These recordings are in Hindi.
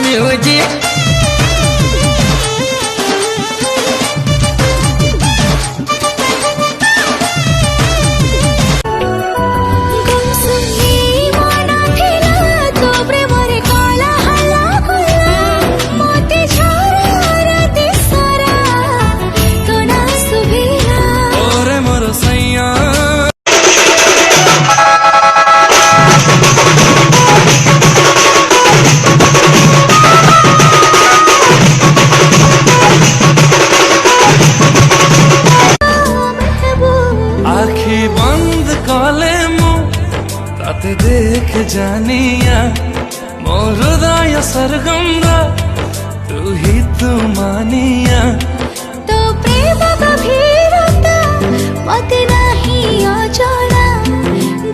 म्यूजिक। आखी बंद कले मु ताते देख जानिया मोर हृदय सरगम तू ही तू मानिया। तो प्रेम गभीरता मते नहीं अजଣା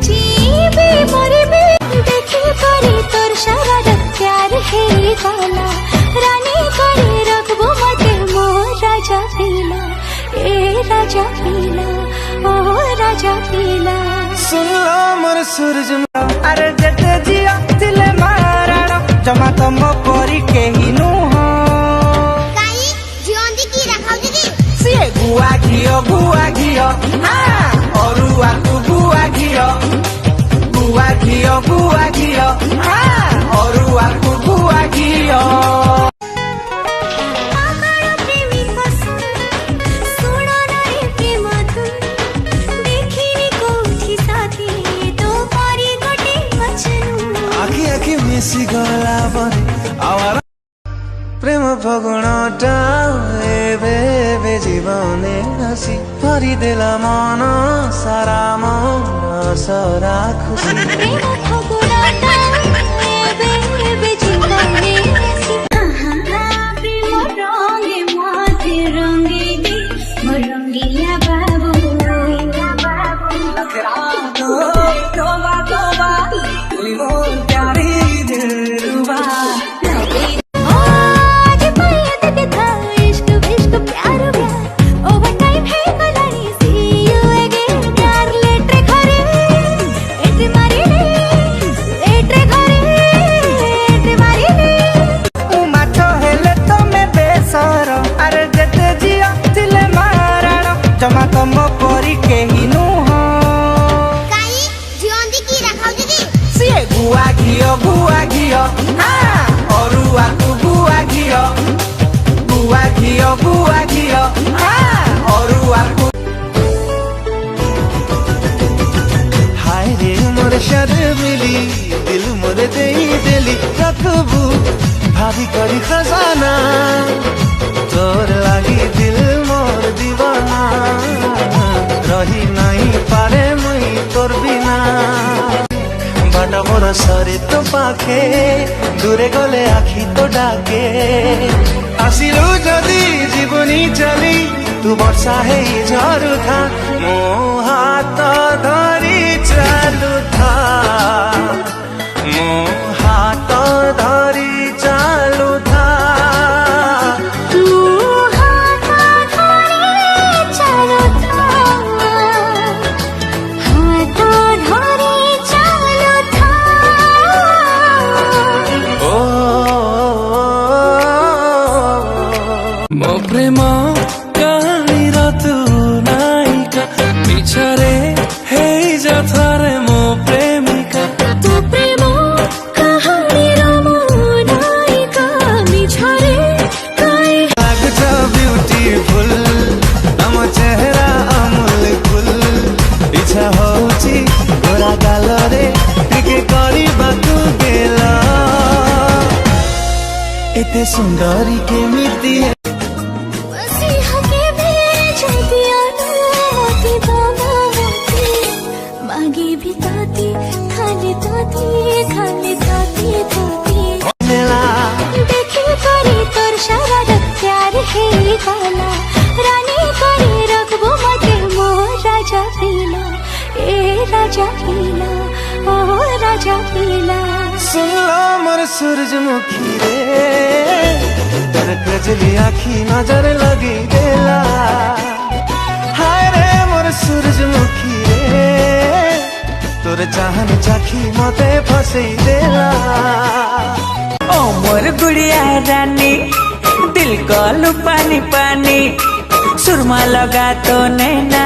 जीवे मरबे देखी करी तोर सारा प्यार है गला रानी करे रखबो मते मोर राजा पीला ए राजा पीला ओ राजा पीला। सुन लो मोर सूरज अरे जते जिया दिले माराणा जमा तम परी केही नुह काई जियोंदी की रखाउ दीदी सिए गुआ घियो हां अरुआ तू गुआ घियो हां अरुआ तू गुआ घियो। मिसी गला बने आवार प्रेम फगुणटा एबे जीवने हसी भरी देला मन सारा मन सारा खुशी। प्रेम फगुणटा एबे जीवने हसी प्रेम रंगे माथे रंगे दे रंगिया बाबू जमा तम परी केही नुह काई जियोंदी की रखाउ दीदी सिए गुआ घियो हां अरुआ तू गुआ घियो हां अरुआ तू। हाय रे मोर शर्मिली दिल मोर देई देली रखबू भाभी करी खजाना तोर लागी दिल मोर दीवाना रही नहीं पारे मुई तोर बिना बाटा मोर सरे तो पाखे दूरे गले आखी तो डाके आसिलु जदि जीवनी चली तू वर्षा है झरू था मो हाथ धरी चालू था मो हाथ धरी चालू था। मो प्रेम कहानी तू नायिका पिछारे हे जाथारे मो प्रेमिका तू प्रेम कहानी मो नायिका पिछारे काई लागछ ब्यूटीफुल हम चेहरा अमूल कुल इच्छा होची गोरा गालरे टिके करिबाकू गेला एते सुंदरी केमिति मागी भी ताती खाली ताती देखी करी तोर सारा प्यार है गला रानी करे रखबो मते मोर राजा पीला ए राजा पीला ओ राजा पीला। सुन लो मोर सूरजमुखी रे तोर कजली आखी नजर लगी देला हाय रे मोर सूरजमुखी रे तोर चाहन चाखी मते फसई देला ओ मोर गुड़िया रानी दिल को पानी पानी सुरमा लगा तो नैना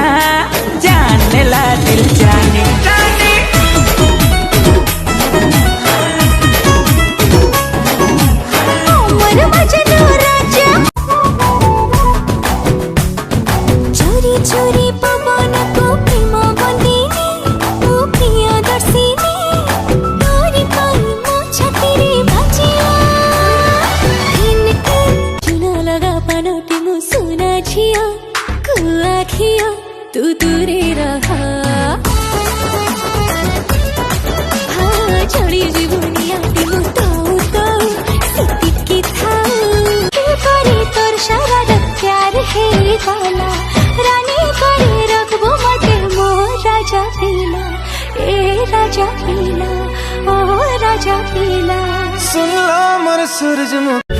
जानने ला दिल जाने जाने। मोर मजनू राजा चोरी चोरी पवन को प्रेम बंदिनी ओ प्रिय दर्शिनी तोरी पाई मो छातीरे बाजिया इनके चुना लगा पानोटी मो सोना झिया को आखिया तू दूरे रहा हाँ चढ़ी जीवनिया मो ताऊ ताऊ सितिकी थाऊ करे तोर सारा प्यार है गाला रानी करे रखबो मते मोर राजा पीला ए राजा पीला ओ राजा पीला सुन लो मोर सूरजमुखी